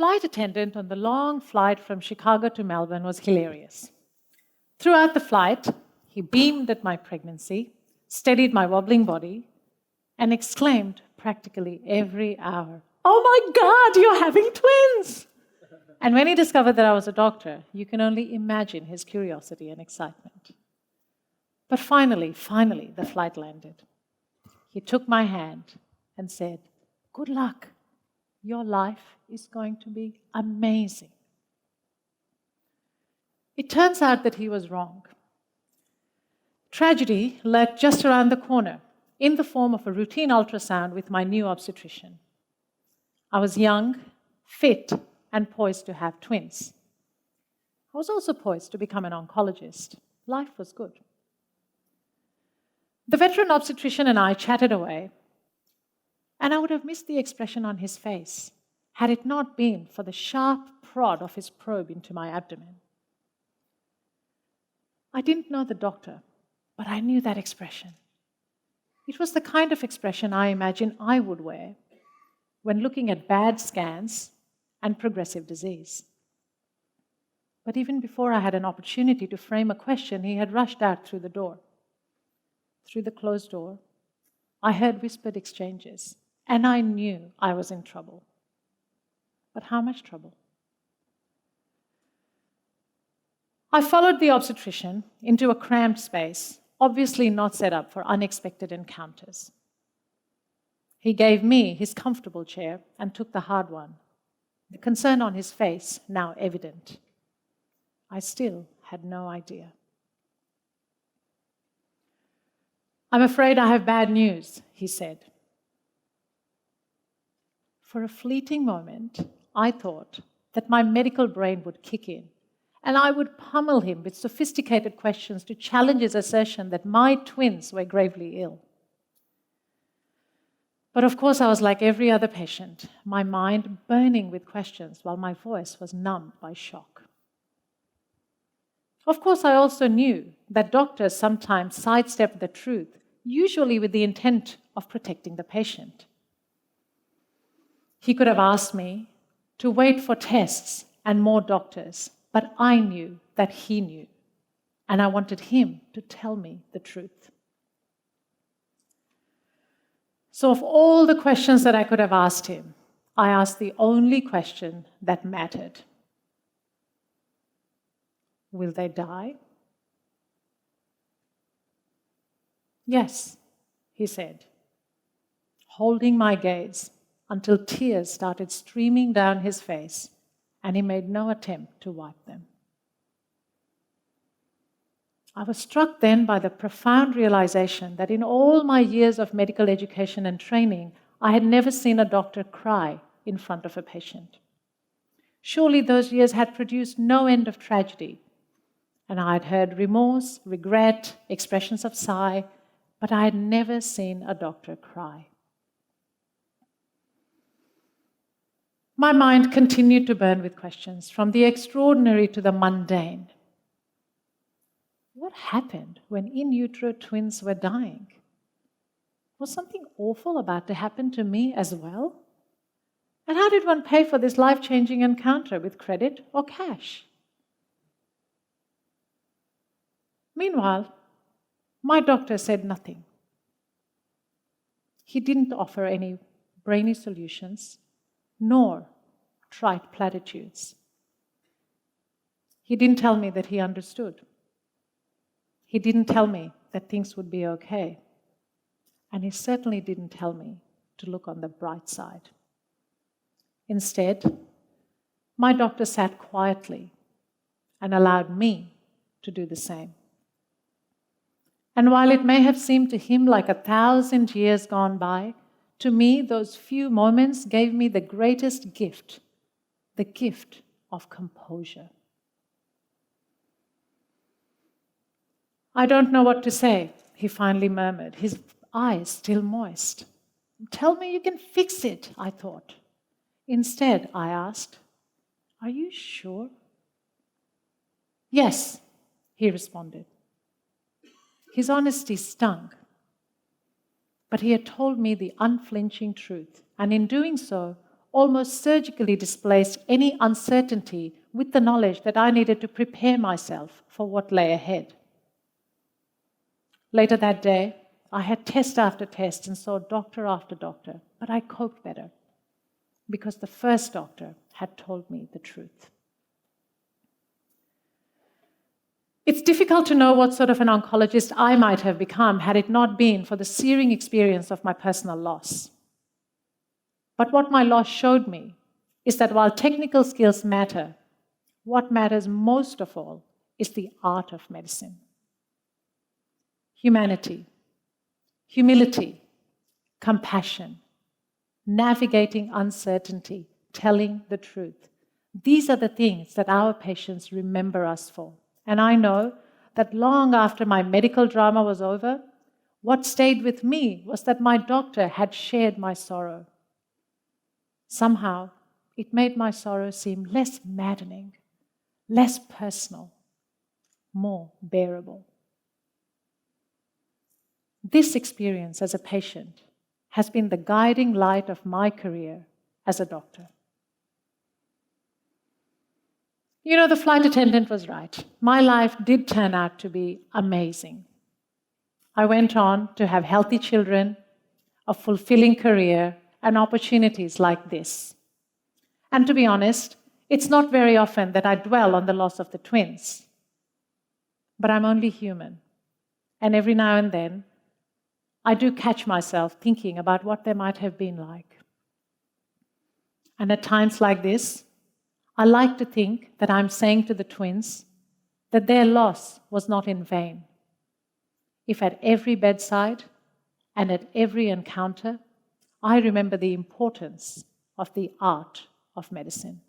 flight attendant on the long flight from Chicago to Melbourne was hilarious. Throughout the flight, he beamed at my pregnancy, steadied my wobbling body, and exclaimed practically every hour, "Oh my God, you're having twins!" And when he discovered that I was a doctor, you can only imagine his curiosity and excitement. But finally, the flight landed. He took my hand and said, "Good luck. Your life is going to be amazing." It turns out that he was wrong. Tragedy lurked just around the corner in the form of a routine ultrasound with my new obstetrician. I was young, fit, and poised to have twins. I was also poised to become an oncologist. Life was good. The veteran obstetrician and I chatted away, and I would have missed the expression on his face had it not been for the sharp prod of his probe into my abdomen. I didn't know the doctor, but I knew that expression. It was the kind of expression I imagine I would wear when looking at bad scans and progressive disease. But even before I had an opportunity to frame a question, he had rushed out through the door. Through the closed door, I heard whispered exchanges, and I knew I was in trouble. But how much trouble? I followed the obstetrician into a cramped space, obviously not set up for unexpected encounters. He gave me his comfortable chair and took the hard one, the concern on his face now evident. I still had no idea. "I'm afraid I have bad news," he said. For a fleeting moment, I thought that my medical brain would kick in, and I would pummel him with sophisticated questions to challenge his assertion that my twins were gravely ill. But of course, I was like every other patient, my mind burning with questions while my voice was numbed by shock. Of course, I also knew that doctors sometimes sidestep the truth, usually with the intent of protecting the patient. He could have asked me to wait for tests and more doctors, but I knew that he knew, and I wanted him to tell me the truth. So of all the questions that I could have asked him, I asked the only question that mattered. Will they die? Yes, he said, holding my gaze until tears started streaming down his face, and he made no attempt to wipe them. I was struck then by the profound realization that in all my years of medical education and training, I had never seen a doctor cry in front of a patient. Surely those years had produced no end of tragedy, and I had heard remorse, regret, expressions of sigh, but I had never seen a doctor cry. My mind continued to burn with questions, from the extraordinary to the mundane. What happened when in utero twins were dying? Was something awful about to happen to me as well? And how did one pay for this life-changing encounter, with credit or cash? Meanwhile, my doctor said nothing. He didn't offer any brainy solutions, nor trite platitudes. He didn't tell me that he understood. He didn't tell me that things would be okay. And he certainly didn't tell me to look on the bright side. Instead, my doctor sat quietly and allowed me to do the same. And while it may have seemed to him like 1,000 years gone by, to me, those few moments gave me the greatest gift, the gift of composure. "I don't know what to say," he finally murmured, his eyes still moist. "Tell me you can fix it," I thought. Instead, I asked, "Are you sure?" "Yes," he responded. His honesty stung, but he had told me the unflinching truth, and in doing so, almost surgically displaced any uncertainty with the knowledge that I needed to prepare myself for what lay ahead. Later that day, I had test after test and saw doctor after doctor, but I coped better because the first doctor had told me the truth. It's difficult to know what sort of an oncologist I might have become had it not been for the searing experience of my personal loss. But what my loss showed me is that while technical skills matter, what matters most of all is the art of medicine. Humanity, humility, compassion, navigating uncertainty, telling the truth. These are the things that our patients remember us for. And I know that long after my medical drama was over, what stayed with me was that my doctor had shared my sorrow. Somehow, it made my sorrow seem less maddening, less personal, more bearable. This experience as a patient has been the guiding light of my career as a doctor. You know, the flight attendant was right. My life did turn out to be amazing. I went on to have healthy children, a fulfilling career, and opportunities like this. And to be honest, it's not very often that I dwell on the loss of the twins. But I'm only human. And every now and then, I do catch myself thinking about what they might have been like. And at times like this, I like to think that I'm saying to the twins that their loss was not in vain. If at every bedside and at every encounter, I remember the importance of the art of medicine.